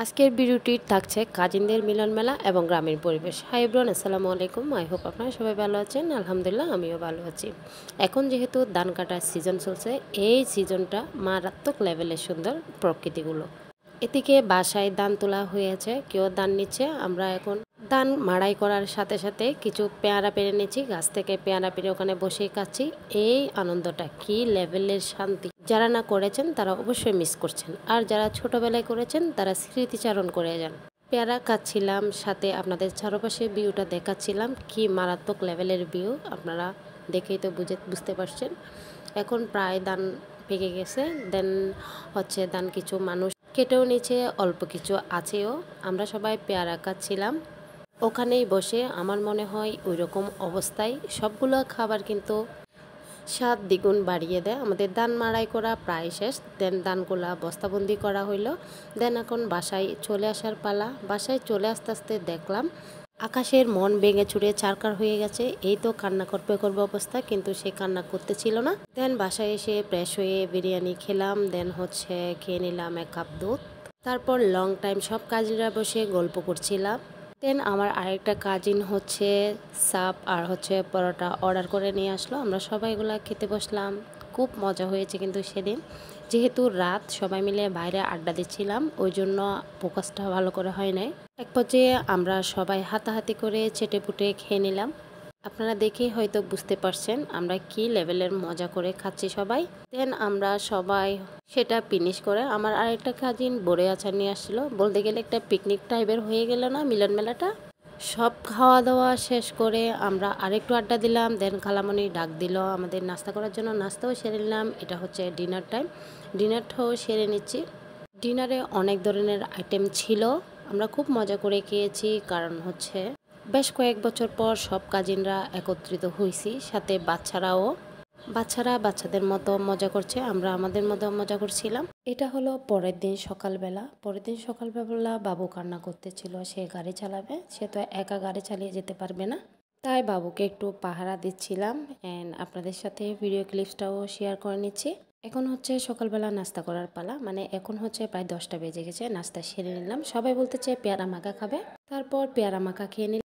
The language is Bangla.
আজকের ভিডিওটি থাকছে কাজিনদের মিলন মেলা এবং গ্রামীণ পরিবেশ। হাই এভরিওয়ান, আসসালামু আলাইকুম। আই হোপ আপনারা সবাই ভালো আছেন। আলহামদুলিল্লাহ আমিও ভালো আছি। এখন যেহেতু ধান কাটার সিজন চলছে, এই সিজনটা মারাত্মক লেভেলের সুন্দর প্রকৃতিগুলো। এদিকে বাসায় ধান তোলা হয়েছে, কেউ ধান নিচ্ছে। আমরা এখন ধান মাড়াই করার সাথে সাথে কিছু পেয়ারা পেরে নিচ্ছি, গাছ থেকে পেয়ারা পেরে ওখানে বসেই খাচ্ছি। এই আনন্দটা কি লেভেলের শান্তি! যারা না করেছেন তারা অবশ্যই মিস করছেন, আর যারা ছোটবেলায় করেছেন তারা স্মৃতিচারণ করে যান। পেয়ারা খাচ্ছিলাম, সাথে আপনাদের চারপাশে ভিউটা দেখাচ্ছিলাম। কি মারাত্মক লেভেলের ভিউ, আপনারা দেখেই তো বুঝতে পারছেন। এখন প্রায় ধান পেকে গেছে, দেন হচ্ছে ধান কিছু মানুষ কেটেও নিচে, অল্প কিছু আছেও। আমরা সবাই পেয়ারা খাচ্ছিলাম ওখানেই বসে। আমার মনে হয় ওই রকম অবস্থায় সবগুলো খাবার কিন্তু স্বাদ দ্বিগুণ বাড়িয়ে দেয়। আমাদের ধান মাড়াই করা প্রায় শেষ, দেন ধানগুলা বস্তাবন্দি করা হইলো। দেন এখন বাসায় চলে আসার পালা। বাসায় চলে আসতে আসতে দেখলাম আকাশের মন ভেঙে চুরে চারকার হয়ে গেছে। এই তো কান্না করবে অবস্থা, কিন্তু সে কান্না করতেছিল না। দেন বাসায় এসে ফ্রেশ হয়ে বিরিয়ানি খেলাম, দেন হচ্ছে খেয়ে নিলাম 1 কাপ দুধ। তারপর লং টাইম সব কাজিনরা বসে গল্প করছিলাম। দেন আমার আরেকটা কাজিন হচ্ছে সাপ আর হচ্ছে পরোটা অর্ডার করে নিয়ে আসলো। আমরা সবাই এগুলা খেতে বসলাম। খুব মজা হয়েছে কিন্তু সেদিন, যেহেতু রাত সবাই মিলে বাইরে আড্ডা দিচ্ছিলাম, ওই জন্য ফোকাসটা ভালো করে হয় নাই। এক পর্যায়ে আমরা সবাই হাতাহাতি করে চেটেপুটে খেয়ে নিলাম। আপনারা দেখেই হয়তো বুঝতে পারছেন আমরা কি লেভেলের মজা করে খাচ্ছি সবাই। দেন আমরা সবাই সেটা ফিনিশ করে আমার আরেকটা কাজিন বড়ে আচার নিয়ে আসছিল। বলতে গেলে একটা পিকনিক টাইপের হয়ে গেল না মিলন মেলাটা। সব খাওয়া দাওয়া শেষ করে আমরা আরেকটু আড্ডা দিলাম। দেন খালামণি ডাক দিল আমাদের নাস্তা করার জন্য, নাস্তাও সেরে নিলাম। এটা হচ্ছে ডিনার টাইম, ডিনারটাও সেরে নিচ্ছি। ডিনারে অনেক ধরনের আইটেম ছিল, আমরা খুব মজা করে খেয়েছি। কারণ হচ্ছে বেশ কয়েক বছর পর সব কাজিনরা একত্রিত হয়েছি, সাথে বাচ্চারা বাচ্চাদের মতো মজা করছে, আমরা আমাদের মতো মজা করছিলাম। এটা হলো পরের দিন সকালবেলা বাবু কান্না করতেছিল, সে গাড়ি চালাবে, সে তো একা গাড়ি চালিয়ে যেতে পারবে না। তাই বাবুকে একটু পাহারা দিচ্ছিলাম অ্যান্ড আপনাদের সাথে ভিডিও ক্লিপসটাও শেয়ার করে নিচ্ছি। এখন হচ্ছে সকালবেলা নাস্তা করার পালা, মানে এখন হচ্ছে প্রায় 10টা বেজে গেছে। নাস্তা সেরে নিলাম, সবাই বলতে চায় পেয়ারা মাখা খাবে। তারপর পেয়ারা মাখা খেয়ে নিলাম।